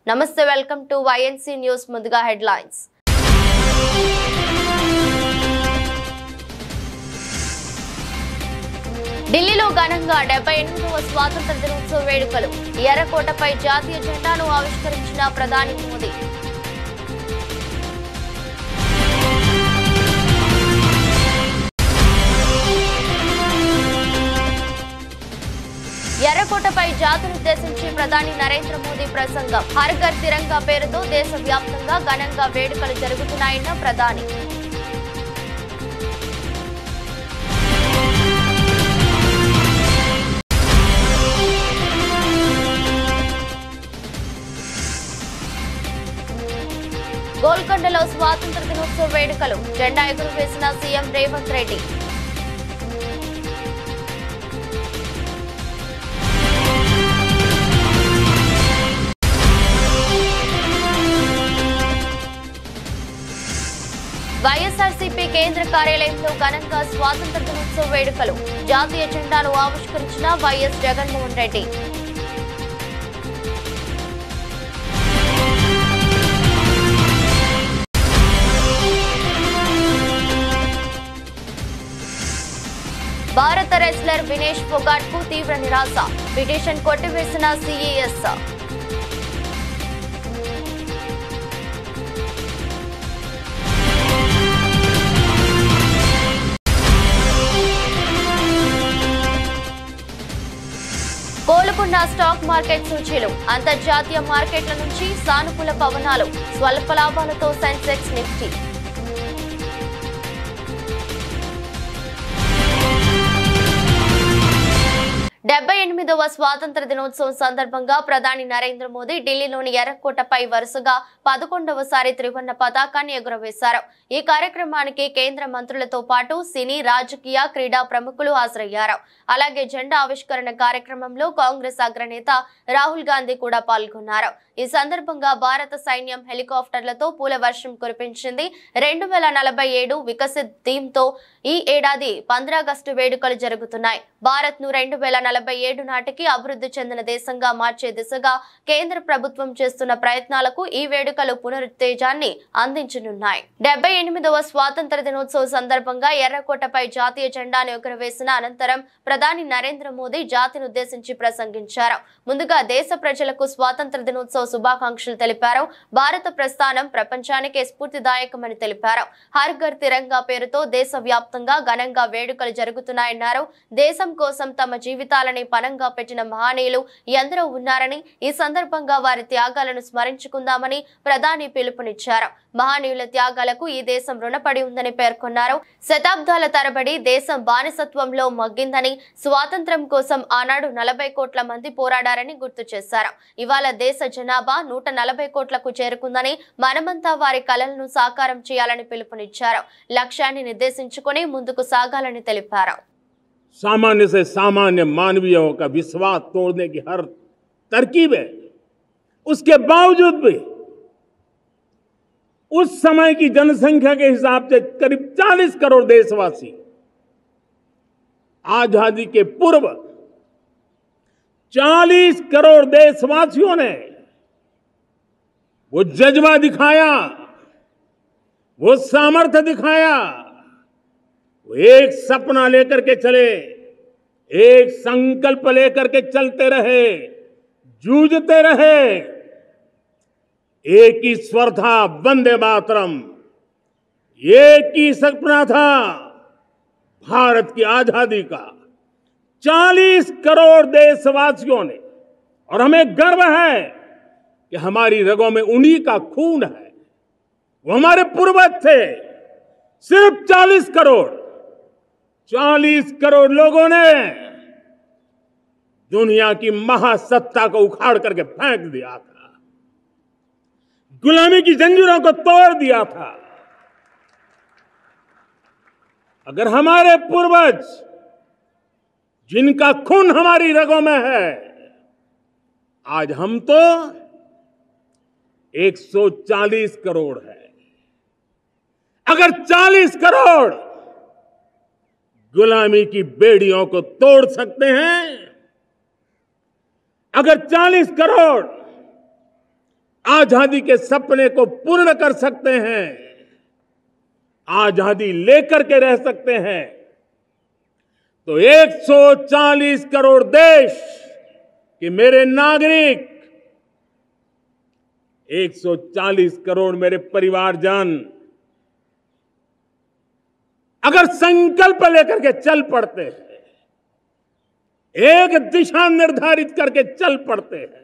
నమస్తే welcome to YNC news ముందుగా headlines ఢిల్లీలో ఘనంగా 78వ స్వాతంత్ర దినోత్సవ వేడుకలు ఎర్రకోటపై జాతీయ జెండాను ఆవిష్కరించిన ప్రధాని మోదీ ఎర్రకోటపై జాతినుద్దేశించి ప్రధాని నరేంద్ర మోదీ ప్రసంగం హర్ ఘర్ తిరంగా పేరుతో దేశవ్యాప్తంగా ఘనంగా వేడుకలు జరుగుతున్నాయన్న ప్రధాని గోల్కొండలో స్వాతంత్ర దినోత్సవ వేడుకలు జెండా ఎగురవేసిన సీఎం రేవంత్ రెడ్డి వైఎస్ఆర్సీపీ కేంద్ర కార్యాలయంలో ఘనంగా స్వాతంత్ర దినోత్సవ వేడుకలు జాతీయ జెండాను ఆవిష్కరించిన వైఎస్ జగన్మోహన్ రెడ్డి భారత రెస్లర్ వినేష్ ఫోగాట్ కు తీవ్ర నిరాశ పిటిషన్ కొట్టివేసిన CES కోలుకున్న స్టాక్ మార్కెట్ సూచీలు అంతర్జాతీయ మార్కెట్ల నుంచి సానుకూల పవనాలు స్వల్ప లాభాలతో సెన్సెక్స్ నిఫ్టీ డెబ్బై 78వ స్వాతంత్ర దినోత్సవం సందర్భంగా ప్రధాని నరేంద్ర మోదీ ఢిల్లీలోని ఎర్రకోటపై వరుసగా 11వసారి త్రివర్ణ పతాకాన్ని ఎగురవేశారు. ఈ కార్యక్రమానికి కేంద్ర మంత్రులతో పాటు సినీ రాజకీయ క్రీడా ప్రముఖులు హాజరయ్యారు. అలాగే జెండా ఆవిష్కరణ కార్యక్రమంలో కాంగ్రెస్ అగ్రనేత రాహుల్ గాంధీ కూడా పాల్గొన్నారు. ఈ సందర్భంగా భారత సైన్యం హెలికాప్టర్లతో పూల వర్షం కురిపించింది. 2047 వికసిత్ థీమ్ తో ఈ ఏడాది 15 ఆగస్టు వేడుకలు జరుగుతున్నాయి. భారత్ ను 2047 నాటికి అభివృద్ధి చెందిన దేశంగా మార్చే దిశగా కేంద్ర ప్రభుత్వం చేస్తున్న ప్రయత్నాలకు ఈ వేడుకలు పునరుత్తేజాన్ని అందించనున్నాయి. 78వ స్వాతంత్ర దినోత్సవం సందర్భంగా ఎర్రకోటపై జాతీయ జెండాను ఎగురవేసిన అనంతరం ప్రధాని నరేంద్ర మోదీ జాతినుద్దేశించి ప్రసంగించారు. ముందుగా దేశ ప్రజలకు స్వాతంత్ర దినోత్సవ శుభాకాంక్షలు తెలిపారు. భారత ప్రస్థానం ప్రపంచానికి స్ఫూర్తిదాయకమని తెలిపారు. హర్ ఘర్ తిరంగా పేరుతో దేశవ్యాప్తంగా ఘనంగా వేడుకలు జరుగుతున్నాయన్నారు. దేశం కోసం తమ జీవితాలని పణంగా పెట్టిన మహనీయులు ఎందరో ఉన్నారని, ఈ సందర్భంగా వారి త్యాగాలను స్మరించుకుందామని ప్రధాని పిలుపునిచ్చారు. మహనీయుల త్యాగాలకు ఈ దేశం రుణపడి ఉందని పేర్కొన్నారు. శతాబ్దాల తరబడి దేశం బానిసత్వంలో మగ్గిందని, స్వాతంత్ర్యం కోసం ఆనాడు 40 కోట్ల మంది పోరాడారని గుర్తు చేశారు. ఇవాళ దేశ జనాభా 140 కోట్లకు చేరుకుందని, మనమంతా వారి కలలను సాకారం చేయాలని పిలుపునిచ్చారు. లక్ష్యాన్ని నిర్దేశించుకొని ముందుకు సాగాలని తెలిపారు. सामान्य से सामान्य मानवीयों का विश्वास तोड़ने की हर तरकीब है। उसके बावजूद भी उस समय की जनसंख्या के हिसाब से करीब 40 करोड़ देशवासी आजादी के पूर्व 40 करोड़ देशवासियों ने वो जज्बा दिखाया, वो सामर्थ्य दिखाया, वो एक सपना लेकर के चले, एक संकल्प लेकर के चलते रहे, जूझते रहे। एक ही स्वर था, वंदे मातरम। एक ही सपना था, भारत की आजादी का। 40 करोड़ देशवासियों ने, और हमें गर्व है कि हमारी रगों में उन्हीं का खून है। वो हमारे पूर्वज थे। सिर्फ 40 करोड़ लोगों ने दुनिया की महासत्ता को उखाड़ करके फेंक दिया था, गुलामी की जंजीरों को तोड़ दिया था। अगर हमारे पूर्वज, जिनका खून हमारी रगों में है, आज हम तो 140 करोड़ है। अगर 40 करोड़ गुलामी की बेड़ियों को तोड़ सकते हैं, अगर 40 करोड़ आजादी के सपने को पूर्ण कर सकते हैं, आजादी लेकर के रह सकते हैं, तो 140 करोड़ देश के मेरे नागरिक, 140 करोड़ मेरे परिवारजन अगर संकल्प लेकर के चल पड़ते हैं, एक दिशा निर्धारित करके चल पड़ते हैं।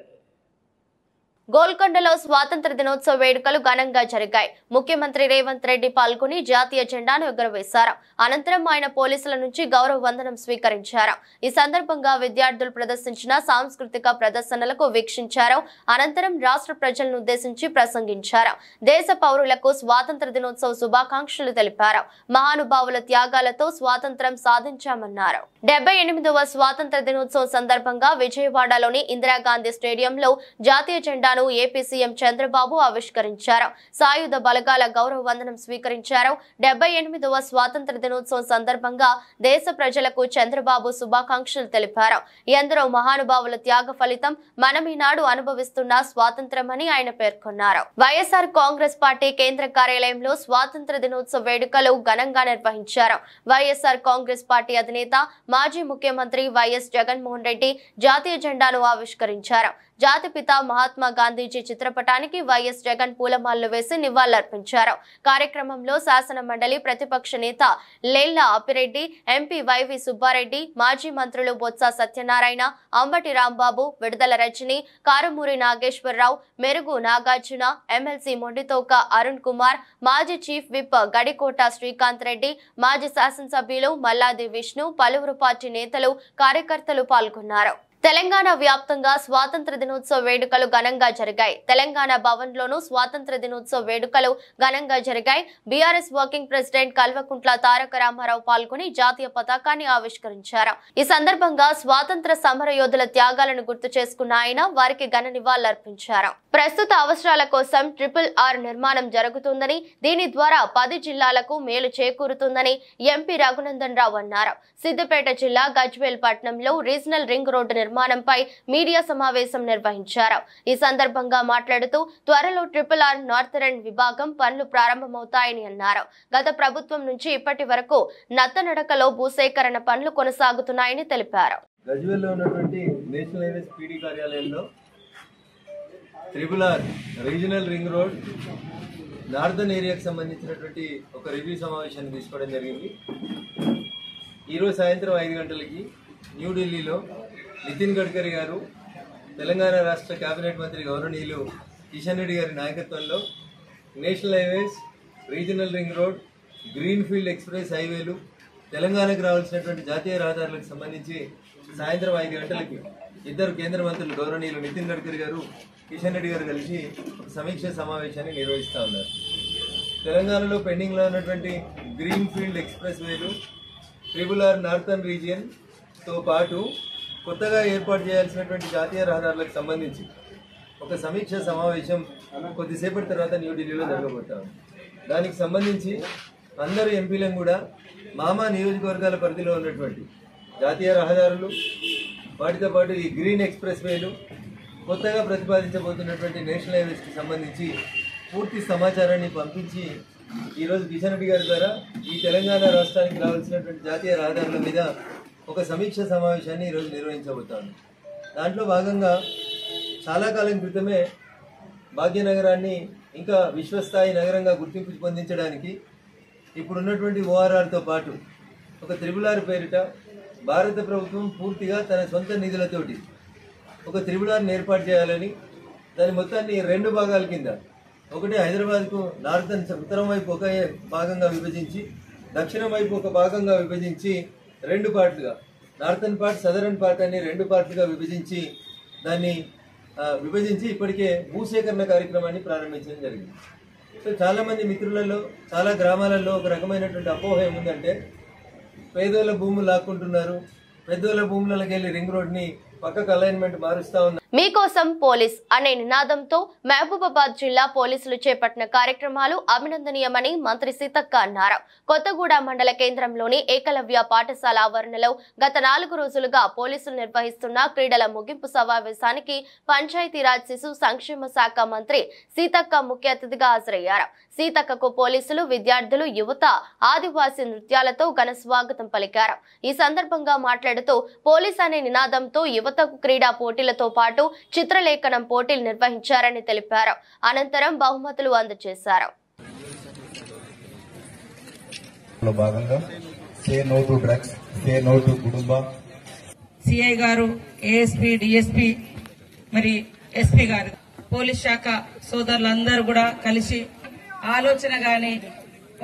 గోల్కొండలో స్వాతంత్ర దినోత్సవ వేడుకలు ఘనంగా జరిగాయి. ముఖ్యమంత్రి రేవంత్ రెడ్డి పాల్గొని జాతీయ జెండాను ఎగురవేశారు. అనంతరం ఆయన పోలీసుల నుంచి గౌరవ వందనం స్వీకరించారు. ఈ సందర్భంగా విద్యార్థులు ప్రదర్శించిన సాంస్కృతిక ప్రదర్శనలకు వీక్షించారు. అనంతరం రాష్ట్ర ప్రజలను ఉద్దేశించి ప్రసంగించారు. దేశ పౌరులకు స్వాతంత్ర దినోత్సవ శుభాకాంక్షలు తెలిపారు. మహానుభావుల త్యాగాలతో స్వాతంత్రం సాధించామన్నారు. 78వ స్వాతంత్ర దినోత్సవం సందర్భంగా విజయవాడలోని ఇందిరాగాంధీ స్టేడియంలో జాతీయ జెండాను ఏపీ సీఎం చంద్రబాబు ఆవిష్కరించారు. సాయుధ బలగాల గౌరవ వందనం స్వీకరించారు. 78వ స్వాతంత్ర దినోత్సవం సందర్భంగా దేశ ప్రజలకు చంద్రబాబు శుభాకాంక్షలు తెలిపారు. ఎందరో మహానుభావుల త్యాగ ఫలితం మనం ఈనాడు అనుభవిస్తున్న స్వాతంత్రమని ఆయన పేర్కొన్నారు. వైఎస్ఆర్ కాంగ్రెస్ పార్టీ కేంద్ర కార్యాలయంలో స్వాతంత్ర దినోత్సవ వేడుకలు ఘనంగా నిర్వహించారు. వైఎస్ఆర్ కాంగ్రెస్ పార్టీ అధినేత మాజీ ముఖ్యమంత్రి వైఎస్ జగన్మోహన్ రెడ్డి జాతీయ జెండాను ఆవిష్కరించారు. జాతిపిత మహాత్మా గాంధీజీ చిత్రపటానికి వైఎస్ జగన్ పూలమాలలు వేసి నివాళులర్పించారు. కార్యక్రమంలో శాసన మండలి ప్రతిపక్ష నేత లేళ్ల అప్పిరెడ్డి, ఎంపీ వైవి సుబ్బారెడ్డి, మాజీ మంత్రులు బొత్స సత్యనారాయణ, అంబటి రాంబాబు, విడుదల రజని, కారుమూరి నాగేశ్వరరావు, మెరుగు నాగార్జున, ఎమ్మెల్సీ మొండితోక అరుణ్ కుమార్, మాజీ చీఫ్ విప్ గడికోట శ్రీకాంత్ రెడ్డి, మాజీ శాసనసభ్యులు మల్లాది విష్ణు, పలువురు పార్టీ నేతలు, కార్యకర్తలు పాల్గొన్నారు. తెలంగాణ వ్యాప్తంగా స్వాతంత్ర దినోత్సవ వేడుకలు ఘనంగా జరిగాయి. తెలంగాణ భవన్ లోను స్వాతంత్ర దినోత్సవ వేడుకలు ఘనంగా జరిగాయి. BRS working president Kalvakuntla Taraka Ramarao పాల్గొని జాతీయ పతాకాన్ని ఆవిష్కరించారు. ఈ సందర్భంగా స్వాతంత్ర సమర యోధుల త్యాగాలను గుర్తు చేసుకున్న ఆయన వారికి ఘన నివాళులర్పించారు. ప్రస్తుత అవసరాల కోసం RRR నిర్మాణం జరుగుతుందని, దీని ద్వారా 10 జిల్లాలకు మేలు చేకూరుతుందని ఎంపీ రఘునందన్ రావు అన్నారు. సిద్దిపేట జిల్లా గజ్వేల్ పట్టణంలో రీజనల్ రింగ్ రోడ్డు నిర్మాణంపై మీడియా సమావేశం నిర్వహించారు. ఈ సందర్భంగా మాట్లాడుతూ త్వరలో RRR నార్థరన్ విభాగం పనులు ప్రారంభమవుతాయని అన్నారు. గత ప్రభుత్వం నుంచి ఇప్పటి వరకు నత్తనడకలో భూసేకరణ పనులు కొనసాగుతున్నాయని తెలిపారు. గజ్వేల్లో ఉన్నటువంటి నేషనల్ హైవేస్ పీడీ కార్యాలయంలో RRR regional ring road northern ఏరియాకి సంబంధించినటువంటి ఒక రివ్యూ సమావేశాన్ని తీసుకోవడం జరిగింది. ఈరోజు సాయంత్రం 5 గంటలకి న్యూఢిల్లీలో నితిన్ గడ్కరీ గారు, తెలంగాణ రాష్ట్ర కేబినెట్ మంత్రి గౌరవనీయులు కిషన్ రెడ్డి గారి నాయకత్వంలో national highways, regional ring road, green field express హైవేలు, తెలంగాణకు రావాల్సినటువంటి జాతీయ రహదారులకు సంబంధించి సాయంత్రం 5 గంటలకి ఇద్దరు కేంద్ర మంత్రులు గౌరవనీయులు నితిన్ గడ్కరీ గారు, కిషన్ రెడ్డి గారు కలిసి ఒక సమీక్ష సమావేశాన్ని నిర్వహిస్తూ ఉన్నారు. తెలంగాణలో పెండింగ్లో ఉన్నటువంటి గ్రీన్ ఫీల్డ్ ఎక్స్ప్రెస్ వేలు, RRR నార్థన్ రీజియన్తో పాటు కొత్తగా ఏర్పాటు చేయాల్సినటువంటి జాతీయ రహదారులకు సంబంధించి ఒక సమీక్ష సమావేశం కొద్దిసేపటి తర్వాత న్యూఢిల్లీలో జరగబోతాం. దానికి సంబంధించి అందరు ఎంపీలను కూడా మామా నియోజకవర్గాల పరిధిలో ఉన్నటువంటి జాతీయ రహదారులు, వాటితో పాటు ఈ గ్రీన్ ఎక్స్ప్రెస్ వేలు, కొత్తగా ప్రతిపాదించబోతున్నటువంటి నేషనల్ హైవేస్కి సంబంధించి పూర్తి సమాచారాన్ని పంపించి ఈరోజు కిషన్ రెడ్డి గారి ద్వారా ఈ తెలంగాణ రాష్ట్రానికి రావాల్సినటువంటి జాతీయ రహదారుల మీద ఒక సమీక్ష సమావేశాన్ని ఈరోజు నిర్వహించబోతాను. దాంట్లో భాగంగా చాలా కాలం క్రితమే భాగ్యనగరాన్ని ఇంకా విశ్వస్థాయి నగరంగా గుర్తింపు పొందించడానికి ఇప్పుడున్నటువంటి ORRతో పాటు ఒక RRR పేరిట భారత ప్రభుత్వం పూర్తిగా తన సొంత నిధులతోటి ఒక RRRని ఏర్పాటు చేయాలని, దాని మొత్తాన్ని 2 భాగాల కింద, ఒకటి హైదరాబాద్కు నార్థన్ ఉత్తరం వైపు ఒక భాగంగా విభజించి, దక్షిణం వైపు ఒక భాగంగా విభజించి 2 పార్ట్లుగా, నార్థన్ పార్ట్, సదరన్ పార్ట్ అని 2 పార్ట్లుగా విభజించి దాన్ని ఇప్పటికే భూసేకరణ కార్యక్రమాన్ని ప్రారంభించడం జరిగింది. సో చాలామంది మిత్రులలో, చాలా గ్రామాలలో ఒక రకమైనటువంటి అపోహ ఏముందంటే పేదోళ్ళ భూములు లాక్కుంటున్నారు, పెద్దోళ్ళ భూములకి వెళ్ళి రింగ్ రోడ్ని పక్కకు అలైన్మెంట్ మారుస్తూ ఉన్నారు. మీకోసం పోలీస్ అనే నినాదంతో మహబూబాబాద్ జిల్లా పోలీసులు చేపట్టిన కార్యక్రమాలు అభినందనీయమని మంత్రి సీతక్క అన్నారు. కొత్తగూడ మండల కేంద్రంలోని ఏకలవ్య పాఠశాల ఆవరణలో గత 4 రోజులుగా పోలీసులు నిర్వహిస్తున్న క్రీడల ముగింపు సమావేశానికి పంచాయతీరాజ్ శిశు సంక్షేమ శాఖ మంత్రి సీతక్క ముఖ్య అతిథిగా హాజరయ్యారు. సీతక్కకు పోలీసులు, విద్యార్థులు, యువత ఆదివాసీ నృత్యాలతో ఘన స్వాగతం పలికారు. ఈ సందర్భంగా మాట్లాడుతూ పోలీస్ అనే నినాదంతో యువతకు క్రీడా పోటీలతో పాటు చిత్రలేఖనం పోటీలు నిర్వహించారని తెలిపారు. అనంతరం బహుమతులు అందజేశారు. సిఐ గారు, ఏఎస్పీ, డిఎస్పీ, మరి ఎస్పీ గారు, పోలీస్ శాఖ సోదరులందరూ కూడా కలిసి ఆలోచన గాని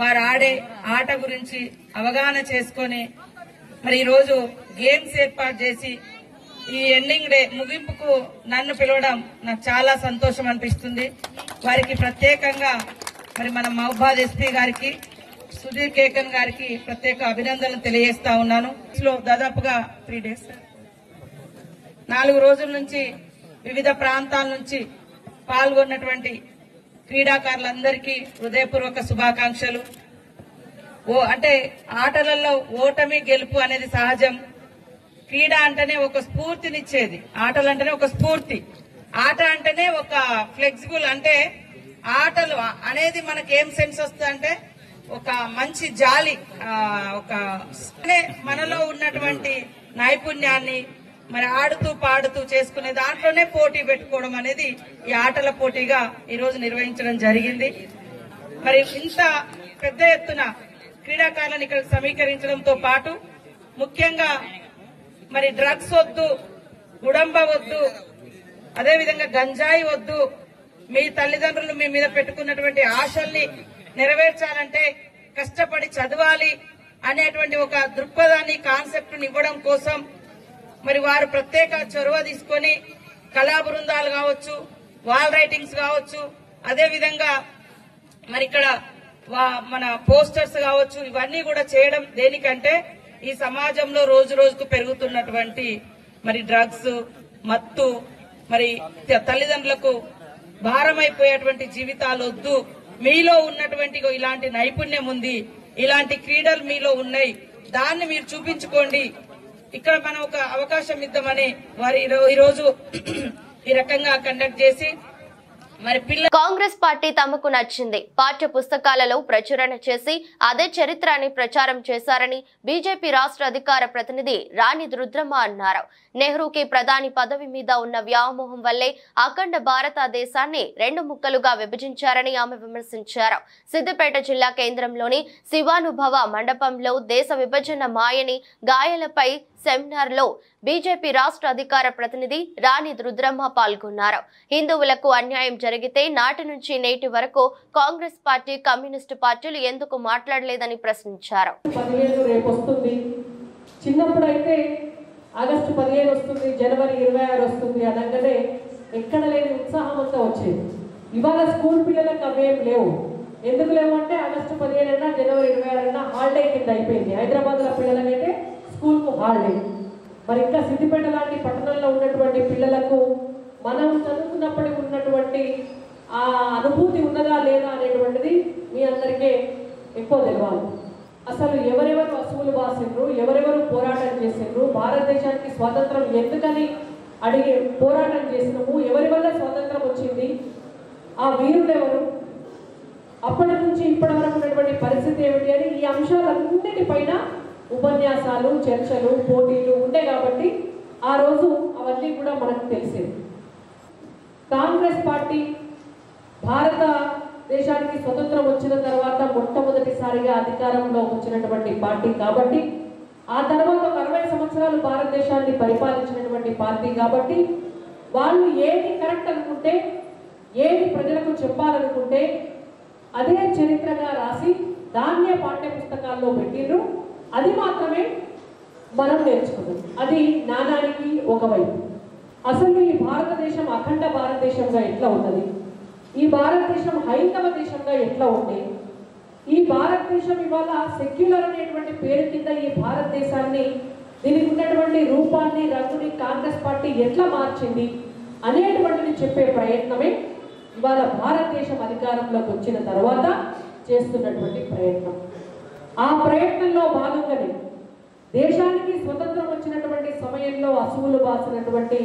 వారు ఆడే ఆట గురించి అవగాహన చేసుకొని మరి ఈరోజు గేమ్స్ ఏర్పాటు చేసి ఈ ఎండింగ్ డే ముగింపుకు నన్ను పిలవడం నాకు చాలా సంతోషం అనిపిస్తుంది. వారికి ప్రత్యేకంగా మరి మన మహబూబాబాద్ ఎస్పీ గారికి, సుధీర్ కేకన్ గారికి ప్రత్యేక అభినందనలు తెలియజేస్తా ఉన్నాను. దాదాపుగా 3 days 4 రోజుల నుంచి వివిధ ప్రాంతాల నుంచి పాల్గొన్నటువంటి క్రీడాకారులందరికీ హృదయపూర్వక శుభాకాంక్షలు. అంటే ఆటలలో ఓటమి గెలుపు అనేది సహజం. క్రీడ అంటేనే ఒక స్ఫూర్తినిచ్చేది, ఆటలు అంటేనే ఒక స్ఫూర్తి, ఆట అంటేనే ఒక ఫ్లెక్సిబుల్. అంటే ఆటలు అనేది మనకి ఏం సెన్స్ వస్తుంది అంటే ఒక మంచి జాలి, ఒక మనలో ఉన్నటువంటి నైపుణ్యాన్ని మరి ఆడుతూ పాడుతూ చేసుకునే దాంట్లోనే పోటీ పెట్టుకోవడం అనేది ఈ ఆటల పోటీగా ఈ రోజు నిర్వహించడం జరిగింది. మరి ఇంత పెద్ద ఎత్తున క్రీడాకారులను ఇక్కడ సమీకరించడంతో పాటు ముఖ్యంగా మరి డ్రగ్స్ వద్దు, గుడంబ వద్దు, అదేవిధంగా గంజాయి వద్దు, మీ తల్లిదండ్రులు మీ మీద పెట్టుకున్నటువంటి ఆశల్ని నెరవేర్చాలంటే కష్టపడి చదవాలి అనేటువంటి ఒక దృక్పథాన్ని, కాన్సెప్ట్ ఇవ్వడం కోసం మరి వారు ప్రత్యేక చొరవ తీసుకొని కళా బృందాలు కావచ్చు, వాల్ రైటింగ్స్ కావచ్చు, అదేవిధంగా మరి ఇక్కడ మన పోస్టర్స్ కావచ్చు, ఇవన్నీ కూడా చేయడం దేనికంటే ఈ సమాజంలో రోజు రోజుకు పెరుగుతున్నటువంటి మరి డ్రగ్స్, మత్తు, మరి తల్లిదండ్రులకు భారమైపోయేటువంటి జీవితాలు వద్దు, మీలో ఉన్నటువంటి ఇలాంటి నైపుణ్యం ఉంది, ఇలాంటి క్రీడలు మీలో ఉన్నాయి, దాన్ని మీరు చూపించుకోండి, ఇక్కడ మనం ఒక అవకాశం ఇద్దామని వారు ఈరోజు ఈ రకంగా కండక్ట్ చేసి కాంగ్రెస్ పార్టీ తమకు నచ్చింది, పాఠ్య పుస్తకాలలో ప్రచురణ చేసి అదే చరిత్రని ప్రచారం చేశారని బీజేపీ రాష్ట్ర అధికార ప్రతినిధి రాణి రుద్రమ్మ అన్నారు. నెహ్రూకి ప్రధాని పదవి మీద ఉన్న వ్యామోహం వల్లే అఖండ భారతదేశాన్ని 2 ముక్కలుగా విభజించారని ఆమె విమర్శించారు. సిద్దిపేట జిల్లా కేంద్రంలోని శివానుభవ మండపంలో దేశ విభజన మాయని గాయాలపై సెమినార్ లో బీజేపీ రాష్ట్ర అధికార ప్రతినిధి రాణి రుద్రమ్మ పాల్గొన్నారు. హిందువులకు అన్యాయం జరిగితే నాటి నుంచి నేటి వరకు కాంగ్రెస్ పార్టీ, కమ్యూనిస్టు పార్టీలు ఎందుకు మాట్లాడలేదని ప్రశ్నించారు. చిన్నప్పుడైతే ఆగస్టు 15 వస్తుంది, జనవరి 26 వస్తుంది అనగానే ఎక్కడ లేని ఉత్సాహం అంతా వచ్చేది. ఇవాళ స్కూల్ పిల్లలకు అవేం లేవు. ఎందుకు లేవు అంటే ఆగస్టు 15 అయినా జనవరి 26 అయినా హాలిడే కింద అయిపోయింది. హైదరాబాద్ లో పిల్లలకైతే స్కూల్ కు హాలిడే. మరి ఇంకా సిద్దిపేట లాంటి పట్టణంలో ఉన్నటువంటి పిల్లలకు మనం చదువుకున్నప్పటికి ఉన్నటువంటి ఆ అనుభూతి ఉన్నదా లేదా అనేటువంటిది మీ అందరికీ ఎక్కువ తెలియాలి. అసలు ఎవరెవరు అసూలు బాసిండ్రు, ఎవరెవరు పోరాటం చేసిండ్రు, భారతదేశానికి స్వాతంత్రం ఎందుకని అడిగి పోరాటం చేసినాము, ఎవరి వల్ల స్వాతంత్రం వచ్చింది, ఆ వీరులు ఎవరు, అప్పటి నుంచి ఇప్పటి వరకు ఉన్నటువంటి పరిస్థితి ఏమిటి అని ఈ అంశాలన్నిటిపైన ఉపన్యాసాలు, చర్చలు, పోటీలు ఉండే కాబట్టి ఆ రోజు అవన్నీ కూడా మనకు తెలిసింది. కాంగ్రెస్ పార్టీ భారతదేశానికి స్వతంత్రం వచ్చిన తర్వాత మొట్టమొదటిసారిగా అధికారంలో వచ్చినటువంటి పార్టీ కాబట్టి, ఆ తర్వాత 60 సంవత్సరాలు భారతదేశాన్ని పరిపాలించినటువంటి పార్టీ కాబట్టి వాళ్ళు ఏది కరెక్ట్ అనుకుంటే, ఏది ప్రజలకు చెప్పాలనుకుంటే అదే చరిత్రగా రాసి దాన్నే పాఠ్య పుస్తకాల్లో పెట్టిండ్రు. అది మాత్రమే మనం నేర్చుకున్నాం. అది నానానికి ఒకవైపు. అసలు ఈ భారతదేశం అఖండ భారతదేశంగా ఎట్లా ఉన్నది, ఈ భారతదేశం హైందవ దేశంగా ఎట్లా ఉంది, ఈ భారతదేశం ఇవాళ సెక్యులర్ అనేటువంటి పేరు కింద ఈ భారతదేశాన్ని, దీనికి ఉన్నటువంటి రూపాన్ని, రంగుని కాంగ్రెస్ పార్టీ ఎట్లా మార్చింది, అనేటువంటిది చెప్పే ప్రయత్నమే ఇవాళ భారతదేశం అధికారంలోకి వచ్చిన తర్వాత చేస్తున్నటువంటి ప్రయత్నం. ఆ ప్రయత్నంలో భాగంగానే దేశానికి స్వతంత్రం వచ్చినటువంటి సమయంలో అసువులు బాసినటువంటి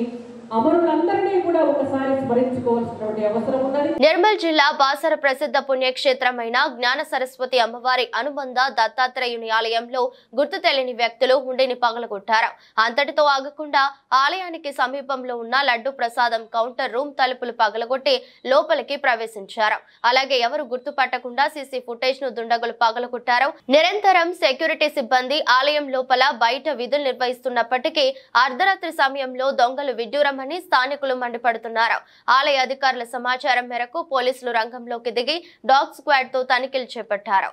అమరులందరినీ కూడా ఒకసారి స్మరించుకోవాల్సినటువంటి అవసరం ఉన్నది. నిర్మల్ జిల్లా బాసర ప్రసిద్ధ పుణ్యక్షేత్రమైన జ్ఞాన సరస్వతి అమ్మవారి అనుబంధ దత్తాత్రేయుని ఆలయంలో గుర్తు తెలియని వ్యక్తులు హుండీని పగలగొట్టారు. అంతటితో ఆగకుండా ఆలయానికి సమీపంలో ఉన్న లడ్డు ప్రసాదం కౌంటర్ రూమ్ తలుపులు పగలగొట్టి లోపలికి ప్రవేశించారు. అలాగే ఎవరు గుర్తుపట్టకుండా సీసీ ఫుటేజ్ ను దుండగులు పగలగొట్టారు. నిరంతరం సెక్యూరిటీ సిబ్బంది ఆలయం లోపల బయట విధులు నిర్వహిస్తున్నప్పటికీ అర్ధరాత్రి సమయంలో దొంగలు విడ్డూరం స్థానికులు మండిపడుతున్నారు. ఆలయ అధికారుల సమాచారం మేరకు పోలీసులు రంగంలోకి దిగి డాగ్ స్క్వాడ్ తో తనిఖీలు చేపట్టారు.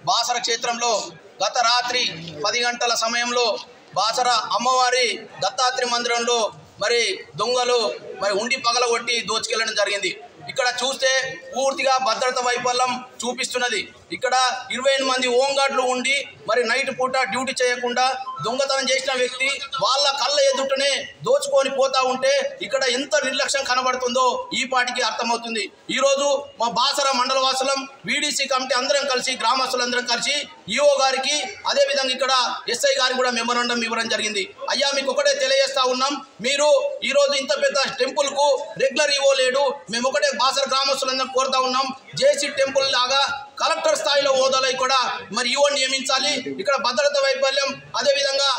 బాసర క్షేత్రంలో గత రాత్రి 10 గంటల సమయంలో బాసర అమ్మవారి దత్తాత్రేయ మందిరంలో మరి దొంగలు ఉండి పగలగొట్టి దోచుకెళ్లడం జరిగింది. ఇక్కడ చూస్తే పూర్తిగా భద్రత వైఫల్యం చూపిస్తున్నది. ఇక్కడ 28 మంది హోంగార్డులు ఉండి మరి నైట్ పూట డ్యూటీ చేయకుండా దొంగతనం చేసిన వ్యక్తి వాళ్ళ కళ్ళ ఎదుటనే దోచుకొని పోతా ఉంటే ఇక్కడ ఎంత నిర్లక్ష్యం కనబడుతుందో ఈ పాటికి అర్థమవుతుంది. ఈరోజు మా బాసర మండల వాసులం వీడీసీ కమిటీ అందరం కలిసి గ్రామస్తులందరం కలిసి ఈఓ గారికి అదేవిధంగా ఇక్కడ ఎస్ఐ గారికి కూడా మెమోరాండం ఇవ్వడం జరిగింది. అయ్యా మీకు ఒకటే తెలియజేస్తా ఉన్నాం, మీరు ఈరోజు ఇంత పెద్ద టెంపుల్కు రెగ్యులర్ ఈఓ లేడు, మేము ఒకటే బాసర గ్రామస్తులందరం కోరుతా ఉన్నాం, జేసీ టెంపుల్ లాగా కలెక్టర్ స్థాయిలో హోదాలో కూడా మరి ఈవో నియమించాలి. ఇక్కడ భద్రత వైఫల్యం అదేవిధంగా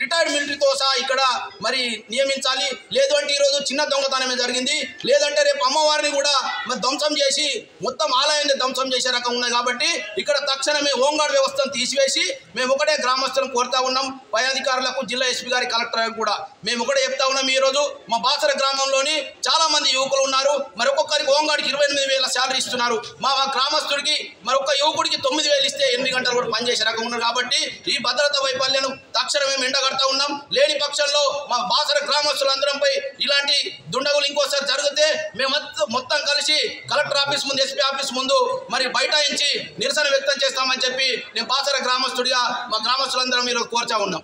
రిటైర్డ్ మిలిటరీతో సహా ఇక్కడ మరి నియమించాలి. లేదు అంటే ఈరోజు చిన్న దొంగతనమే జరిగింది, లేదంటే రేపు అమ్మవారిని కూడా మరి ధ్వంసం చేసి మొత్తం ఆలయాన్ని ధ్వంసం చేసే రకం ఉన్నాయి. కాబట్టి ఇక్కడ తక్షణమే హోంగార్డ్ వ్యవస్థను తీసివేసి మేము ఒకటే గ్రామస్తులను కోరుతా ఉన్నాం, పై అధికారులకు జిల్లా ఎస్పీ గారి కలెక్టర్ కూడా మేము ఒకటే చెప్తా ఉన్నాం. ఈరోజు మా బాసర గ్రామంలోని చాలా మంది యువకులు ఉన్నారు, మరి ఒక్కొక్కరికి హోంగార్డ్కి 28,000 శాలరీ ఇస్తున్నారు. మా గ్రామస్తుడికి మరొక యువకుడికి 9,000 ఇస్తే 8 గంటలు కూడా పనిచేసే రకం ఉన్నారు. కాబట్టి ఈ భద్రత వైఫల్యాన్ని తక్షణమే ఎండగడతా ఉన్నాం. లేని పక్షంలో మా బాసర గ్రామస్తులందరంపై ఇలాంటి దుండగులు ఇంకోసారి జరిగితే మేము మొత్తం కలిసి కలెక్టర్ ఆఫీస్ ముందు ఎస్పీ ఆఫీస్ ముందు మరి బైఠాయించి నిరసన వ్యక్తం చేస్తామని చెప్పి నేను బాసర గ్రామస్తుడిగా మా గ్రామస్తులందరం ఈరోజు కోరుతా ఉన్నాం.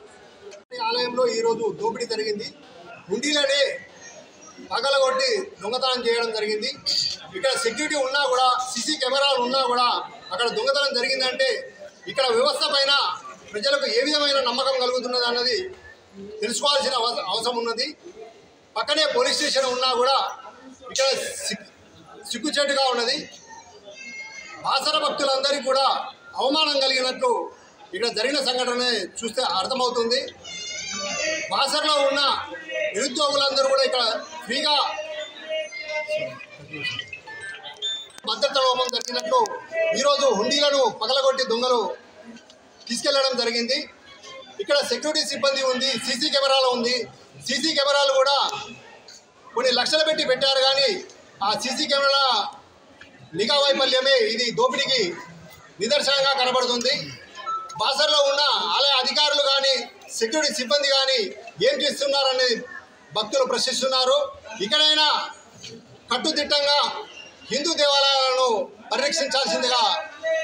ఆలయంలో ఈరోజు దోపిడీ జరిగింది. హుండీలనే పగలగొట్టి దొంగతనం చేయడం జరిగింది. ఇక్కడ సెక్యూరిటీ ఉన్నా కూడా సీసీ కెమెరాలు ఉన్నా కూడా అక్కడ దొంగతనం జరిగిందంటే ఇక్కడ వ్యవస్థ పైన ప్రజలకు ఏ విధమైన నమ్మకం కలుగుతున్నది అన్నది తెలుసుకోవాల్సిన అవసరం ఉన్నది. పక్కనే పోలీస్ స్టేషన్ ఉన్నా కూడా ఇక్కడ సిగ్గుచేటుగా ఉన్నది. బాసర భక్తులందరికీ కూడా అవమానం కలిగినట్లు ఇక్కడ జరిగిన సంఘటన చూస్తే అర్థమవుతుంది. బాసరలో ఉన్న నిరుద్యోగులందరూ కూడా ఇక్కడ ఫ్రీగా భద్రతా లోపం జరిగినట్లు ఈరోజు హుండీలను పగలగొట్టి దొంగలు తీసుకెళ్లడం జరిగింది. ఇక్కడ సెక్యూరిటీ సిబ్బంది ఉంది, సీసీ కెమెరాలు ఉంది. సీసీ కెమెరాలు కూడా కొన్ని లక్షలు పెట్టారు, కానీ ఆ సీసీ కెమెరా నిఘా వైఫల్యమే ఇది దోపిడీకి నిదర్శనంగా కనబడుతుంది. బాసరలో ఉన్న ఆలయ అధికారులు కానీ సెక్యూరిటీ సిబ్బంది కానీ ఏం చేస్తున్నారని భక్తులు ప్రశ్నిస్తున్నారు. ఇక్కడైనా కట్టుదిట్టంగా హిందూ దేవాలయాలను పరిరక్షించాల్సిందిగా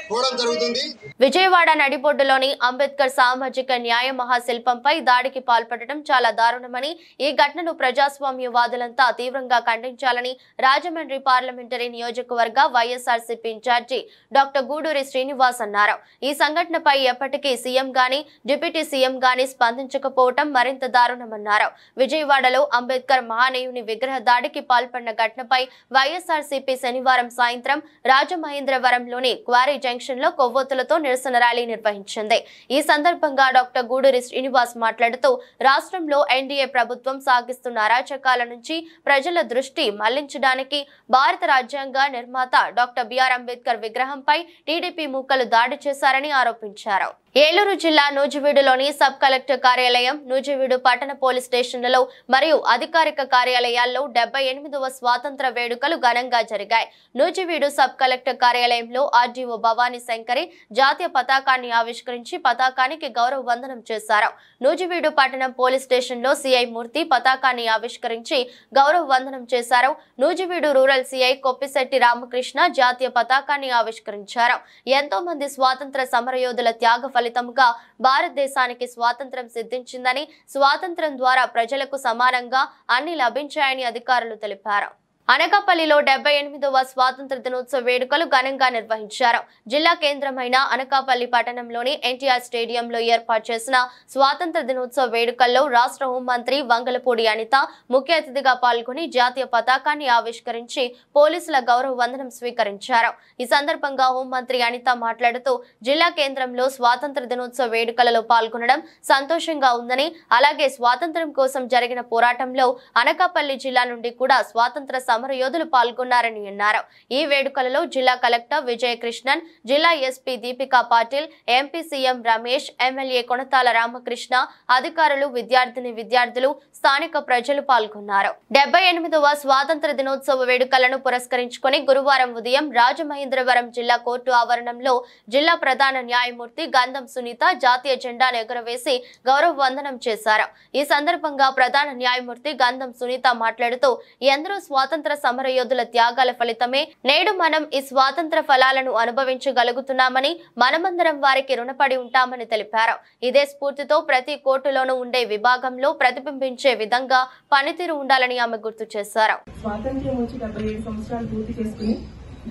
కోరడం జరుగుతుంది. విజయవాడ నడిబొడ్డులోని అంబేద్కర్ సామాజిక న్యాయ మహాశిల్పంపై దాడికి పాల్పడటం చాలా దారుణమని, ఈ ఘటనను ప్రజాస్వామ్యవాదులంతా తీవ్రంగా ఖండించాలని రాజమండ్రి పార్లమెంటరీ నియోజకవర్గ వైఎస్ఆర్సీపీ ఇన్ఛార్జి డాక్టర్ గూడూరి శ్రీనివాస్ అన్నారు. ఈ సంఘటనపై ఎప్పటికీ సీఎం గాని డిప్యూటీ సీఎం గాని స్పందించకపోవటం మరింత దారుణమన్నారు. విజయవాడలో అంబేద్కర్ మహానీయుని విగ్రహ దాడికి పాల్పడిన ఘటనపై వైఎస్ఆర్సీపీ శనివారం సాయంత్రం రాజమహేంద్రవరంలోని క్వారీ జంక్షన్ లో కొవ్వొత్తులతో నిరసన ర్యాలీ నిర్వహించింది. ఈ సందర్భంగా డాక్టర్ గూడూరి శ్రీనివాస్ మాట్లాడుతూ రాష్ట్రంలో ఎన్డీఏ ప్రభుత్వం సాగిస్తున్న అరాచకాల నుంచి ప్రజల దృష్టి మళ్లించడానికి భారత రాజ్యాంగ నిర్మాత డాక్టర్ బిఆర్ అంబేద్కర్ విగ్రహంపై టీడీపీ మూకలు దాడి చేశారని ఆరోపించారు. ఏలూరు జిల్లా నూజివీడులోని సబ్ కలెక్టర్ కార్యాలయం, నూజివీడు పట్టణ పోలీస్ స్టేషన్లలో మరియు అధికారిక కార్యాలయాల్లో 78వ స్వాతంత్ర వేడుకలు ఘనంగా జరిగాయి. నూజివీడు సబ్ కలెక్టర్ కార్యాలయంలో ఆర్డీఓ భవానీ శంకరి జాతీయ పతాకాన్ని ఆవిష్కరించి పతాకానికి గౌరవ వందనం చేశారు. నూజివీడు పట్టణం పోలీస్ స్టేషన్లో సిఐ మూర్తి పతాకాన్ని ఆవిష్కరించి గౌరవ వందనం చేశారు. నూజివీడు రూరల్ సిఐ కొప్పిశెట్టి రామకృష్ణ జాతీయ పతాకాన్ని ఆవిష్కరించారు. ఎంతో మంది స్వాతంత్ర సమరయోధుల త్యాగ ఫలితంగా భారతదేశానికి స్వాతంత్రం సిద్ధించిందని, స్వాతంత్రం ద్వారా ప్రజలకు సమానంగా అన్ని లభించాయని అధికారులు తెలిపారు. అనకాపల్లిలో 78వ స్వాతంత్ర దినోత్సవ వేడుకలు ఘనంగా నిర్వహించారు. జిల్లా కేంద్రమైన అనకాపల్లి పట్టణంలోని ఎన్టీఆర్ స్టేడియంలో ఏర్పాటు చేసిన స్వాతంత్ర దినోత్సవ వేడుకల్లో రాష్ట్ర హోంమంత్రి వంగలపూడి అనిత ముఖ్య అతిథిగా పాల్గొని జాతీయ పతాకాన్ని ఆవిష్కరించి పోలీసుల గౌరవ వందనం స్వీకరించారు. ఈ సందర్భంగా హోంమంత్రి అనిత మాట్లాడుతూ జిల్లా కేంద్రంలో స్వాతంత్ర దినోత్సవ వేడుకలలో పాల్గొనడం సంతోషంగా ఉందని, అలాగే స్వాతంత్ర్యం కోసం జరిగిన పోరాటంలో అనకాపల్లి జిల్లా నుండి కూడా స్వాతంత్ర సమరయోధులు పాల్గొన్నారని అన్నారు. ఈ వేడుకలలో జిల్లా కలెక్టర్ విజయకృష్ణన్, జిల్లా SP Deepika Patil, MP CM Ramesh, MLA Konathala Ramakrishna, అధికారులు, విద్యార్థులు, స్థానిక ప్రజలు పాల్గొన్నారు. 78వ స్వాతంత్ర దినోత్సవ వేడుకలను పురస్కరించుకొని గురువారం ఉదయం రాజమహేంద్రవరం జిల్లా కోర్టు ఆవరణంలో జిల్లా ప్రధాన న్యాయమూర్తి గంధం సునీత జాతీయ జెండాను ఎగురవేసి గౌరవ వందనం చేశారు. ఈ సందర్భంగా ప్రధాన న్యాయమూర్తి గంధం సునీత మాట్లాడుతూ ఎందరో స్వాతంత్ర సమరయోధుల త్యాగాల ఫలితమే నేడు మనం ఈ స్వాతంత్ర ఫలాలను అనుభవించగలుగుతున్నామని, మనమందరం వారికి రుణపడి ఉంటామని తెలిపారు. ఇదే స్ఫూర్తితో ప్రతి కోర్టులోనూ ఉండే విభాగంలో ప్రతిబింబించే విధంగా పనితీరు ఉండాలని ఆమె గుర్తు చేశారు. స్వాతంత్ర్యం వచ్చి 77 సంవత్సరాలు పూర్తి చేసుకుని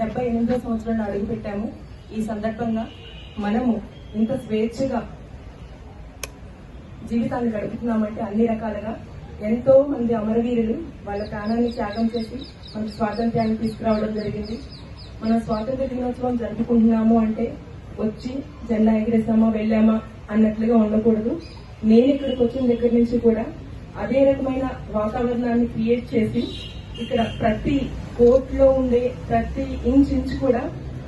78వ సంవత్సరంలో అడుగుపెట్టాము. ఈ సందర్భంగా మనము ఇంత స్వేచ్ఛగా జీవితాన్ని గడుపుతున్నామంటే అన్ని రకాలుగా ఎంతో మంది అమరవీరులు వాళ్ళ ప్రాణాన్ని త్యాగం చేసి మనకు స్వాతంత్ర్యాన్ని తీసుకురావడం జరిగింది. మనం స్వాతంత్ర దినోత్సవం జరుపుకుంటున్నాము అంటే వచ్చి జెండా ఎగిరేసామా వెళ్ళామా అన్నట్లుగా ఉండకూడదు. నేను ఇక్కడికి వచ్చిన దగ్గర నుంచి కూడా అదే రకమైన వాతావరణాన్ని క్రియేట్ చేసి ఇక్కడ ప్రతి కోర్టులో ఉండే ప్రతి ఇంచ్ కూడా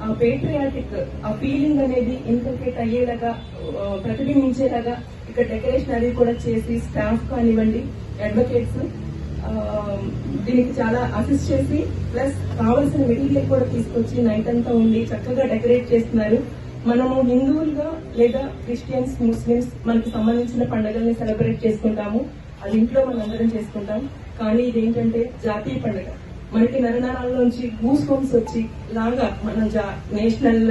ఆ పేట్రియాటిక్ ఆ ఫీలింగ్ అనేది ఇన్కల్కేట్ అయ్యేలాగా ప్రతిబింబించేలాగా ఇక్కడ డెకరేషన్ అది కూడా చేసి స్టాఫ్ కానివ్వండి, అడ్వకేట్స్ దీనికి చాలా అసిస్ట్ చేసి ప్లస్ కావాల్సిన మెటీరియల్ కూడా తీసుకొచ్చి నైట్ అంతా ఉండి చక్కగా డెకరేట్ చేస్తున్నారు. మనము హిందువులుగా లేదా క్రిస్టియన్స్, ముస్లిమ్స్ మనకు సంబంధించిన పండుగల్ని సెలబ్రేట్ చేసుకుంటాము. అది ఇంట్లో మనందరం చేసుకుంటాం. కానీ ఇదేంటంటే జాతీయ పండుగ. మనకి నరనరాల్లోంచి గూస్ బంప్స్ వచ్చి లాగా మనం నేషనల్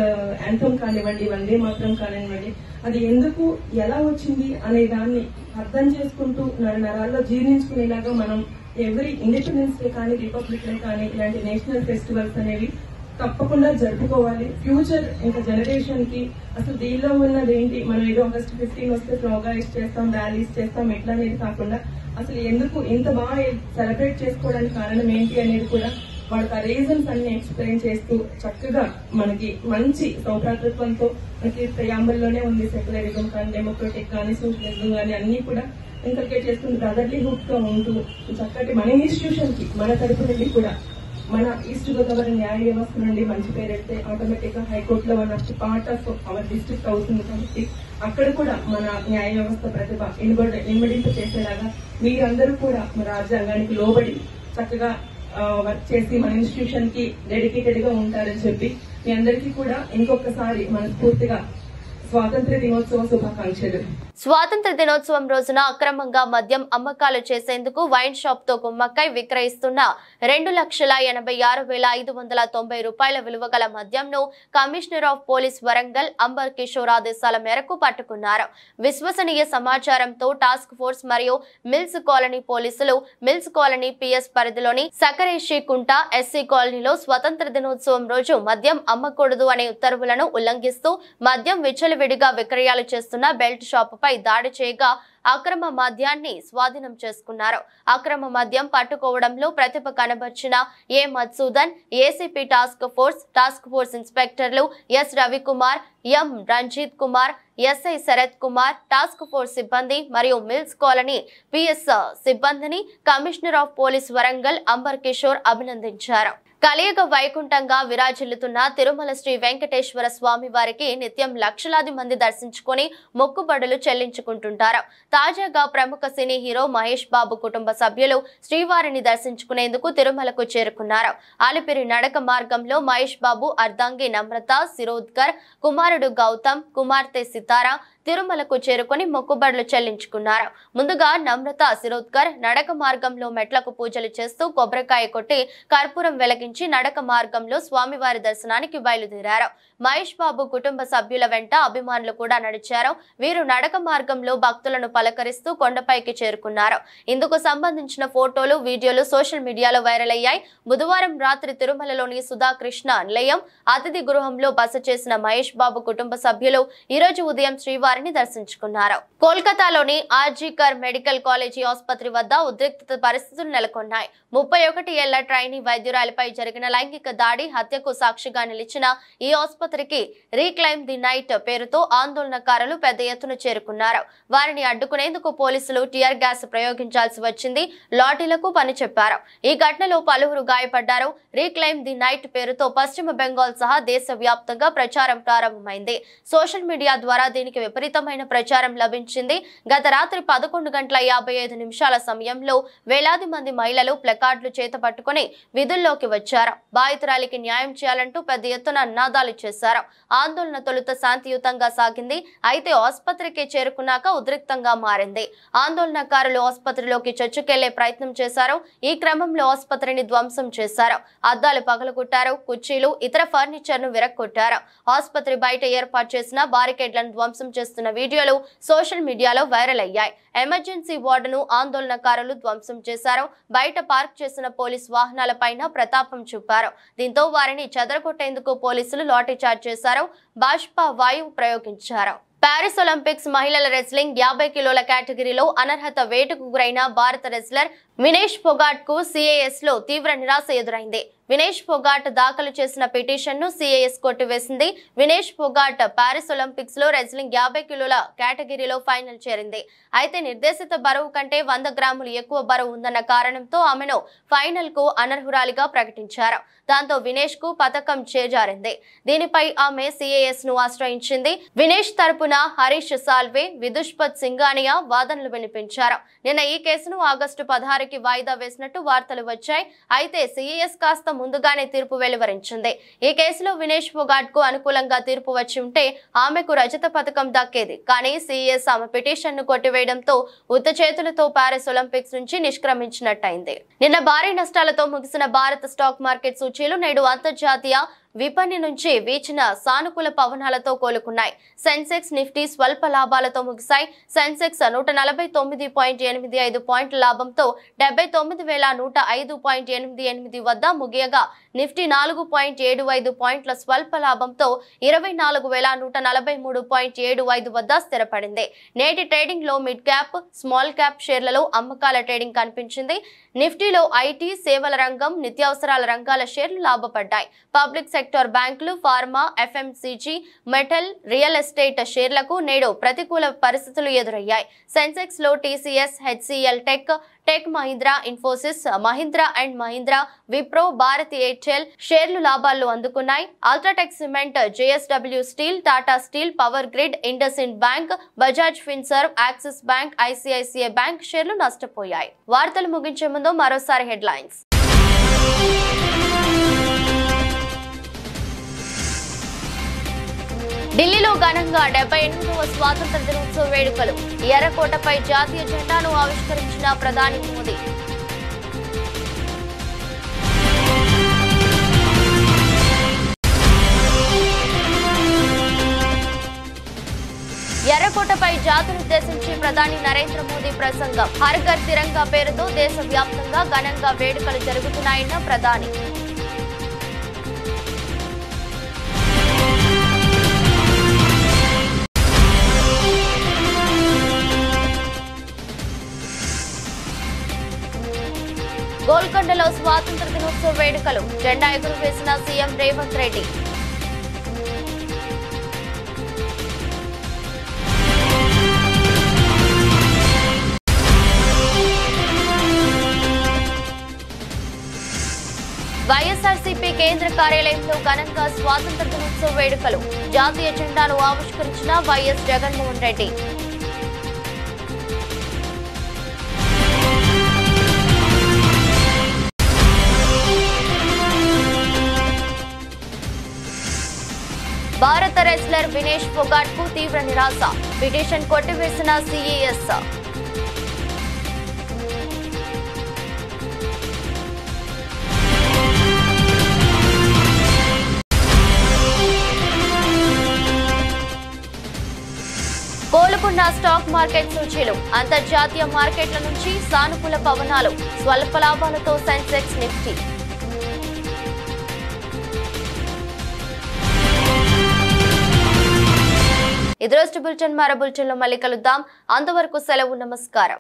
యాంథమ్ కానివ్వండి, వందే మాత్రం కానివ్వండి, అది ఎందుకు ఎలా వచ్చింది అనే దాన్ని అర్థం చేసుకుంటూ నరనరాల్లో జీర్ణించుకునేలాగా మనం ఎవరి ఇండిపెండెన్స్ డే కానీ, రిపబ్లిక్ డే కానీ ఇలాంటి నేషనల్ ఫెస్టివల్స్ అనేవి తప్పకుండా జరుపుకోవాలి. ఫ్యూచర్ ఇంకా జనరేషన్ కి అసలు దీనిలో ఉన్నది ఏంటి, మనం ఏదో ఆగస్ట్ 15 వస్తే ప్రోగ్రామ్స్ చేస్తాం, ర్యాలీస్ చేస్తాం ఎట్లా అనేది కాకుండా అసలు ఎందుకు ఇంత బాగా సెలబ్రేట్ చేసుకోవడానికి కారణం ఏంటి అనేది కూడా వాళ్ళకి ఆ రీజన్స్ అన్ని ఎక్స్ప్లెయిన్ చేస్తూ చక్కగా మనకి మంచి సౌభ్రాతృత్వంతో మనకి ప్రియాంబుల్లోనే ఉంది సెక్యులరిజం కానీ, డెమోక్రటిక్ కానీ, సోషలిజం కానీ అన్ని కూడా ఇంకల్కేట్ చేసుకుని బ్రదర్లీహుడ్ గా ఉంటూ చక్కటి మన ఇన్స్టిట్యూషన్ కి మన తరపు నుండి కూడా మన ఈస్ట్ గోదావరి న్యాయ వ్యవస్థ నుండి మంచి పేరెడితే ఆటోమేటిక్ గా హైకోర్టులో one of the part of our district అవుతుంది కాబట్టి అక్కడ కూడా మన న్యాయ వ్యవస్థ ప్రతిభ ఇన్వడింపు చేసేలాగా మీరందరూ కూడా మన రాజ్యాంగానికి లోబడి చక్కగా వర్క్ చేసి మన ఇన్స్టిట్యూషన్ కి డెడికేటెడ్ గా ఉంటారని చెప్పి మీ అందరికీ కూడా ఇంకొకసారి మనస్ఫూర్తిగా స్వాతంత్ర దినోత్సవ శుభాకాంక్షలు. స్వాతంత్ర దినోత్సవం రోజున అక్రమంగా మద్యం అమ్మకాలు చేసేందుకు వైన్ షాప్ తో కుమ్మక్కై విక్రయిస్తున్న 2,86,590 రూపాయల విలువ గల మద్యంను commissioner of police Warangal Amber Kishore ఆదేశాల మేరకు పట్టుకున్నారు. విశ్వసనీయ సమాచారంతో టాస్క్ ఫోర్స్ మరియు మిల్స్ కాలనీ పోలీసులు మిల్స్ కాలనీ పిఎస్ పరిధిలోని సకరేషి కుంట ఎస్సీ కాలనీలో స్వాతంత్ర దినోత్సవం రోజు మద్యం అమ్మకూడదు అనే ఉత్తర్వులను ఉల్లంఘిస్తూ మద్యం విచ్చలవిడిగా విక్రయాలు చేస్తున్న బెల్ట్ షాప్ పై దాడి చేయగా అక్రమ మద్యాన్ని స్వాధీనం చేసుకున్నారు. అక్రమ మద్యం పట్టుకోవడంలో ప్రతిభ కనబర్చిన A Madhusudan, ACP task force ఇన్స్పెక్టర్లు S Ravikumar, M Ranjit Kumar, SI Sharath Kumar, task force సిబ్బంది మరియు మిల్స్ కాలనీ పిఎస్ సిబ్బందిని commissioner of police Warangal Amber Kishore అభినందించారు. కలియుగ వైకుంఠంగా విరాజిల్లుతున్న తిరుమల శ్రీ వెంకటేశ్వర స్వామి వారికి నిత్యం లక్షలాది మంది దర్శించుకొని మొక్కుబడులు చెల్లించుకుంటుంటారు. తాజాగా ప్రముఖ సినీ హీరో మహేష్ బాబు కుటుంబ సభ్యులు శ్రీవారిని దర్శించుకునేందుకు తిరుమలకు చేరుకున్నారు. అలిపిరి నడక మార్గంలో మహేష్ బాబు అర్ధాంగి నమ్రత శిరోద్కర్, కుమారుడు గౌతమ్, కుమార్తె సితారా తిరుమలకు చేరుకొని మొక్కుబడులు చెల్లించుకున్నారు. ముందుగా నమ్రత శిరోద్కర్ నడక మార్గంలో మెట్లకు పూజలు చేస్తూ కొబ్బరికాయ కొట్టి కర్పూరం వెలిగించి నడక మార్గంలో స్వామివారి దర్శనానికి బయలుదేరారు. మహేష్ బాబు కుటుంబ సభ్యుల వెంట అభిమానులు కూడా నడిచారు. వీరు నడక మార్గంలో భక్తులను పలకరిస్తూ కొండపైకి చేరుకున్నారు. ఇందుకు సంబంధించిన ఫోటోలు, వీడియోలు సోషల్ మీడియాలో వైరల్ అయ్యాయి. బుధవారం రాత్రి తిరుమలలోని సుధాకృష్ణ నిలయం అతిథి గృహంలో బస చేసిన మహేష్ బాబు కుటుంబ సభ్యులు ఈ రోజు ఉదయం శ్రీవారిని దర్శించుకున్నారు. కోల్కతాలోని ఆర్జీకర్ మెడికల్ కాలేజీ ఆసుపత్రి వద్ద ఉద్రిక్త పరిస్థితులు నెలకొన్నాయి. 31 ఏళ్ల ట్రైనీ వైద్యురాలిపై జరిగిన లైంగిక దాడి హత్యకు సాక్షిగా నిలిచిన ఈ ఆసుపత్రికి రీక్లైమ్ ది నైట్ పేరుతో ఆందోళనకారులు పెద్ద ఎత్తున చేరుకున్నారు. వారిని అడ్డుకునేందుకు పోలీసులు టియర్ గ్యాస్ ప్రయోగించాల్సి వచ్చింది. లాఠీలకు పని చెప్పారు. ఈ ఘటనలో పలువురు గాయపడ్డారు. రీక్లైమ్ ది నైట్ పేరుతో పశ్చిమ బెంగాల్ సహా దేశవ్యాప్తంగా ప్రచారం ప్రారంభమైంది. సోషల్ మీడియా ద్వారా దీనికి విపరీతమైన ప్రచారం లభించింది. గత రాత్రి 11:55 సమయంలో వేలాది మంది మహిళలు ప్లకార్డులు చేతపట్టుకుని విధుల్లోకి వచ్చారు. బాధితురాలికి న్యాయం చేయాలంటూ పెద్ద ఎత్తున నినాదాలు చేశారు. ఆందోళన తొలుత శాంతియుతంగా సాగింది. అయితే ఆసుపత్రికి చేరుకున్నాక ఉద్రిక్తంగా మారింది. ఆందోళనకారులు ఆసుపత్రిలోకి చొచ్చుకెళ్లే ప్రయత్నం చేశారు. ఈ క్రమంలో ఆసుపత్రిని ధ్వంసం చేశారు. అద్దాలు పగలగొట్టారు. కుర్చీలు, ఇతర ఫర్నిచర్ ను విరక్కొట్టారు. ఆసుపత్రి బయట ఏర్పాటు చేసిన బారికేడ్లను ధ్వంసం చేస్తున్న వీడియోలు సోషల్ మీడియాలో వైరల్ అయ్యాయి. ఎమర్జెన్సీ వార్డును ఆందోళనకారులు ధ్వంసం చేశారు. బయట పార్క్ చేసిన పోలీస్ వాహనాలపైన ప్రతాపం చూపారు. దీంతో వారిని చెదరగొట్టేందుకు పోలీసులు లాఠీచార్జ్ చేశారు. బాష్పా వాయువు ప్రయోగించారు. పారిస్ ఒలింపిక్స్ మహిళల రెస్లింగ్ 50 కిలోల కేటగిరీలో అనర్హత వేటుకు గురైన భారత రెస్లర్ వినేష్ ఫోగాట్ కు CAS లో తీవ్ర నిరాశ ఎదురైంది. వినేష్ ఫోగాట్ దాఖలు చేసిన పిటిషన్ ను CAS కొట్టివేసింది. వినేష్ ఫోగాట్ పారిస్ ఒలింపిక్స్ లో రెస్లింగ్ 50 కిలోల కేటగిరీలో ఫైనల్ చేరింది. అయితే నిర్దేశిత బరువు కంటే 100 గ్రాములు ఎక్కువ బరువు ఉందన్న కారణంతో ఆమెను ఫైనల్ కు అనర్హురాలిగా ప్రకటించారు. దాంతో వినేష్ కు పతకం చేజారింది. దీనిపై ఆమె CAS ను ఆశ్రయించింది. వినేష్ తరపున హరీష్ సాల్వే, విదుష్పత్ సింగానియా వాదనలు వినిపించారు. నిన్న ఈ కేసును ఆగస్టు 16కి వాయిదా వేసినట్టు వార్తలు వచ్చాయి. అయితే CAS కాస్త ముందుగానే తీర్పు వెలువరించింది. ఈ కేసులో వినేష్ ఫోగాట్ కు అనుకూలంగా తీర్పు వచ్చి ఉంటే ఆమెకు రజత పథకం దక్కేది. కానీ CAS ఆమె పిటిషన్ ను కొట్టివేయడంతో ఉత్త చేతులతో పారిస్ ఒలింపిక్స్ నుంచి నిష్క్రమించినట్టయింది. నిన్న భారీ నష్టాలతో ముగిసిన భారత స్టాక్ మార్కెట్ సూచీలు నేడు అంతర్జాతీయ విపణి నుంచి వీచిన సానుకూల పవనాలతో కోలుకున్నాయి. సెన్సెక్స్, నిఫ్టీ స్వల్ప లాభాలతో ముగిశాయి. సెన్సెక్స్ 149.85 పాయింట్ల లాభంతో 79,105.88 వద్ద ముగియగా నిఫ్టీ 4.75 పాయింట్ల స్వల్ప లాభంతో 24,143.75 వద్ద స్థిరపడింది. నేటి ట్రేడింగ్ లో మిడ్ క్యాప్, స్మాల్ క్యాప్ షేర్లలో అమ్మకాల ట్రేడింగ్ కనిపించింది. నిఫ్టీలో IT, సేవల రంగం, నిత్యావసరాల రంగాల షేర్లు లాభపడ్డాయి. పబ్లిక్ సెక్టర్ బ్యాంకులు, pharma, FMCG, metal, real estate షేర్లకు నేడు ప్రతికూల పరిస్థితులు ఎదురయ్యాయి. సెన్సెక్స్ లో TCS, HCL Tech Mahindra, Infosys, Mahindra and Mahindra, Wipro, Bharti Airtel షేర్లు లాభాలు అందుకున్నాయి. UltraTech cement, JSW steel, Tata steel, Power Grid, IndusInd bank, Bajaj Finserv, Axis bank, ICICI bank షేర్లు నష్టపోయాయి. వార్తలు ముగించే ముందు మరోసారి హెడ్లైన్స్. ఢిల్లీలో ఘనంగా 78వ స్వాతంత్ర దినోత్సవ వేడుకలు. ఎర్రకోటపై జాతీయ జెండాను ఆవిష్కరించిన ప్రధాని మోదీ. ఎర్రకోటపై జాతినుద్దేశించి ప్రధాని నరేంద్ర మోదీ ప్రసంగం. హర్ ఘర్ తిరంగా పేరుతో దేశవ్యాప్తంగా ఘనంగా వేడుకలు జరుగుతున్నాయన్న ప్రధాని. గోల్కొండలో స్వాతంత్ర దినోత్సవ వేడుకలు. జెండా ఎగురవేసిన సీఎం రేవంత్ రెడ్డి. వైఎస్ఆర్ వైఎస్ఆర్సీపీ కేంద్ర కార్యాలయంలో ఘనంగా స్వాతంత్ర దినోత్సవ వేడుకలు. జాతీయ జెండాను ఆవిష్కరించిన వైఎస్ జగన్మోహన్ రెడ్డి. భారత రెస్లర్ వినేష్ ఫోగాట్ కు తీవ్ర నిరాశ. పిటిషన్ కొట్టివేసిన సిఈఎస్. కోలుకున్న స్టాక్ మార్కెట్ సూచీలు. అంతర్జాతీయ మార్కెట్ల నుంచి సానుకూల పవనాలు. స్వల్ప లాభాలతో సెన్సెక్స్ నిఫ్టీ. ఇది రోజు బులెటిన్. మరో బులెటిన్లో మళ్ళీ కలుద్దాం. అంతవరకు సెలవు. నమస్కారం.